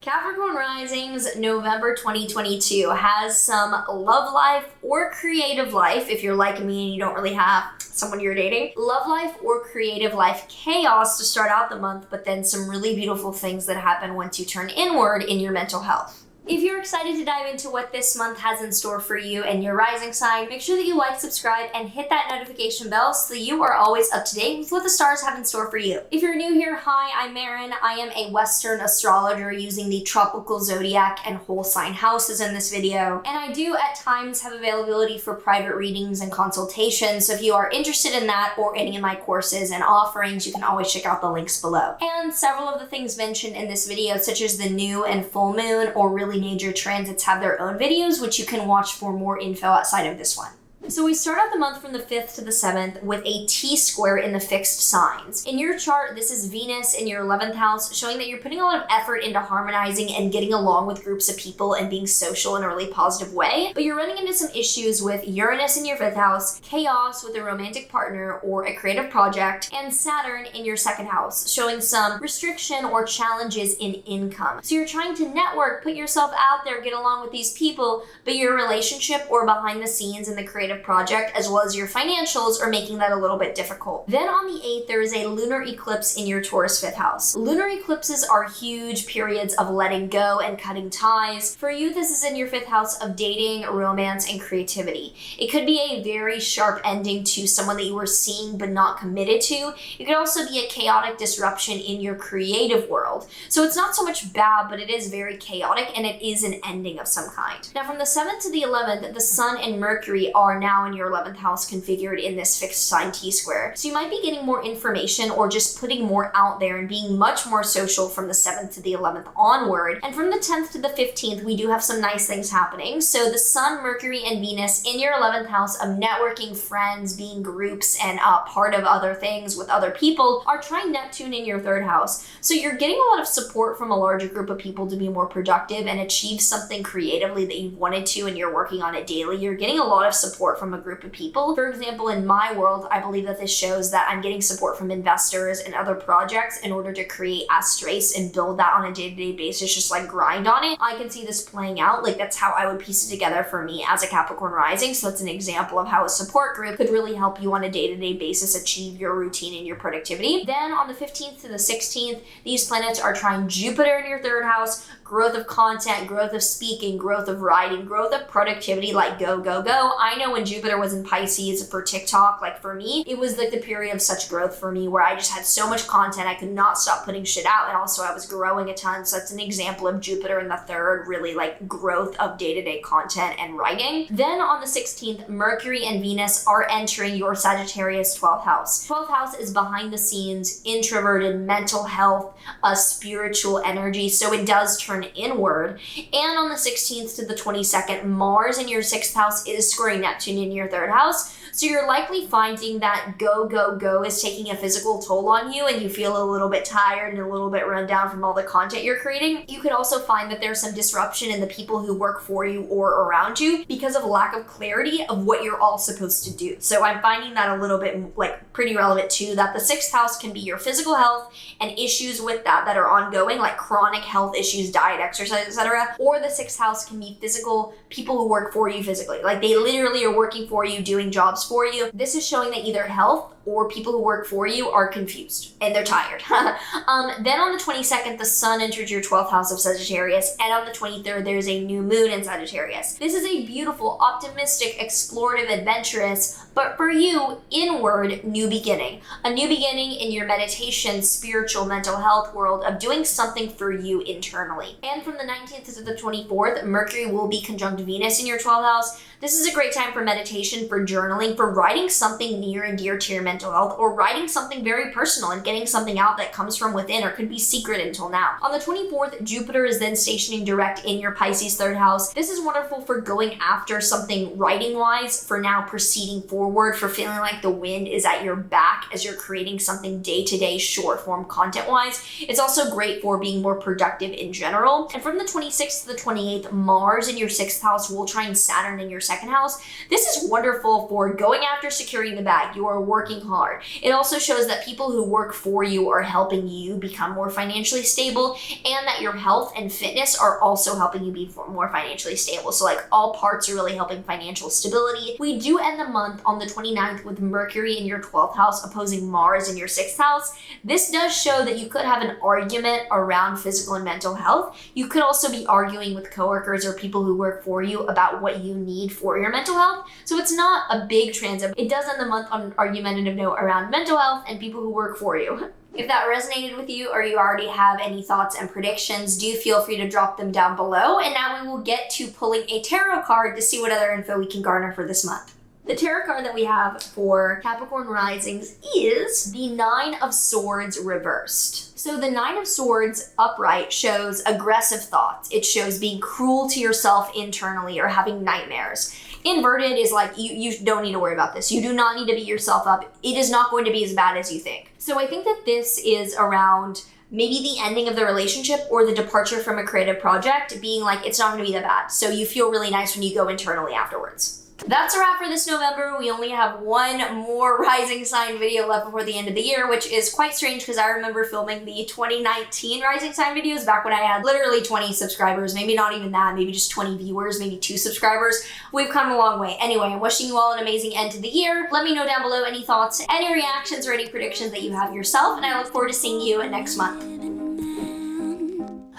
Capricorn Risings, November 2022 has some love life or creative life, if you're like me and you don't really have someone you're dating, love life or creative life chaos to start out the month, but then some really beautiful things that happen once you turn inward in your mental health. If you're excited to dive into what this month has in store for you and your rising sign, make sure that you like, subscribe, and hit that notification bell so that you are always up to date with what the stars have in store for you. If you're new here, hi, I'm Maren. I am a Western astrologer using the tropical zodiac and whole sign houses in this video. And I do at times have availability for private readings and consultations, so if you are interested in that or any of my courses and offerings, you can always check out the links below. And several of the things mentioned in this video, such as the new and full moon or really major transits, have their own videos, which you can watch for more info outside of this one. So we start out the month from the 5th to the 7th with a T-square in the fixed signs. In your chart, this is Venus in your 11th house, showing that you're putting a lot of effort into harmonizing and getting along with groups of people and being social in a really positive way. But you're running into some issues with Uranus in your 5th house, chaos with a romantic partner or a creative project, and Saturn in your 2nd house, showing some restriction or challenges in income. So you're trying to network, put yourself out there, get along with these people, but your relationship or behind the scenes in the creative project as well as your financials are making that a little bit difficult. Then on the 8th, there is a lunar eclipse in your Taurus 5th house. Lunar eclipses are huge periods of letting go and cutting ties. For you, this is in your 5th house of dating, romance, and creativity. It could be a very sharp ending to someone that you were seeing but not committed to. It could also be a chaotic disruption in your creative world. So it's not so much bad, but it is very chaotic and it is an ending of some kind. Now from the 7th to the 11th, the Sun and Mercury are now in your 11th house configured in this fixed sign T-square. So you might be getting more information or just putting more out there and being much more social from the 7th to the 11th onward. And from the 10th to the 15th, we do have some nice things happening. So the Sun, Mercury, and Venus in your 11th house of networking, friends, being groups, and part of other things with other people are trine Neptune in your 3rd house. So you're getting a lot of support from a larger group of people to be more productive and achieve something creatively that you've wanted to and you're working on it daily. You're getting a lot of support from a group of people. For example, in my world, I believe that this shows that I'm getting support from investors and other projects in order to create astrace and build that on a day-to-day basis, just like grind on it. I can see this playing out. Like that's how I would piece it together for me as a Capricorn rising. So that's an example of how a support group could really help you on a day-to-day basis achieve your routine and your productivity. Then on the 15th to the 16th, these planets are trying Jupiter in your 3rd house, growth of content, growth of speaking, growth of writing, growth of productivity, like go, go, go. I know when Jupiter was in Pisces for TikTok, like for me, it was like the period of such growth for me where I just had so much content, I could not stop putting shit out. And also I was growing a ton. So that's an example of Jupiter in the 3rd, really like growth of day-to-day content and writing. Then on the 16th, Mercury and Venus are entering your Sagittarius 12th house. 12th house is behind the scenes, introverted, mental health, a spiritual energy. So it does turn inward. And on the 16th to the 22nd, Mars in your 6th house is squaring Neptune in your 3rd house. So you're likely finding that go, go, go is taking a physical toll on you and you feel a little bit tired and a little bit run down from all the content you're creating. You could also find that there's some disruption in the people who work for you or around you because of lack of clarity of what you're all supposed to do. So I'm finding that a little bit like pretty relevant too, that the 6th house can be your physical health and issues with that are ongoing, like chronic health issues, diet, exercise, etc. Or the 6th house can be physical, people who work for you physically. Like they literally are working for you, doing jobs for you. This is showing that either health or people who work for you are confused and they're tired. Then on the 22nd, the Sun enters your 12th house of Sagittarius, and on the 23rd, there's a new moon in Sagittarius. This is a beautiful, optimistic, explorative, adventurous, but for you, inward new beginning. A new beginning in your meditation, spiritual, mental health world of doing something for you internally. And from the 19th to the 24th, Mercury will be conjunct Venus in your 12th house. This is a great time for meditation, for journaling, for writing something near and dear to your mental health, or writing something very personal and getting something out that comes from within or could be secret until now. On the 24th, Jupiter is then stationing direct in your Pisces 3rd house. This is wonderful for going after something writing-wise, for now proceeding forward, for feeling like the wind is at your back as you're creating something day-to-day short-form content-wise. It's also great for being more productive in general. And from the 26th to the 28th, Mars in your 6th house will trine Saturn in your 2nd house. This is wonderful for going after securing the bag. You are working working hard. It also shows that people who work for you are helping you become more financially stable, and that your health and fitness are also helping you be more financially stable. So like all parts are really helping financial stability. We do end the month on the 29th with Mercury in your 12th house opposing Mars in your 6th house. This does show that you could have an argument around physical and mental health. You could also be arguing with coworkers or people who work for you about what you need for your mental health. So it's not a big transit. It does end the month on an argumentative note around mental health and people who work for you. If that resonated with you, or you already have any thoughts and predictions, do feel free to drop them down below. And now we will get to pulling a tarot card to see what other info we can garner for this month. The tarot card that we have for Capricorn Risings is the Nine of Swords reversed. So the Nine of Swords upright shows aggressive thoughts. It shows being cruel to yourself internally or having nightmares. Inverted is like, you don't need to worry about this. You do not need to beat yourself up. It is not going to be as bad as you think. So I think that this is around maybe the ending of the relationship or the departure from a creative project, being like, it's not going to be that bad. So you feel really nice when you go internally afterwards. That's a wrap for this November. We only have one more rising sign video left before the end of the year, which is quite strange because I remember filming the 2019 rising sign videos back when I had literally 20 subscribers, maybe not even that, maybe just 20 viewers, maybe 2 subscribers. We've come a long way. Anyway, I'm wishing you all an amazing end to the year. Let me know down below any thoughts, any reactions, or any predictions that you have yourself, and I look forward to seeing you next month.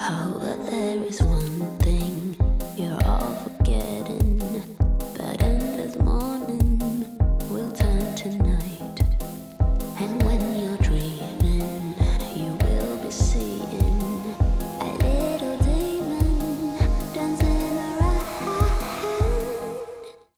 Oh, but there is one thing you're all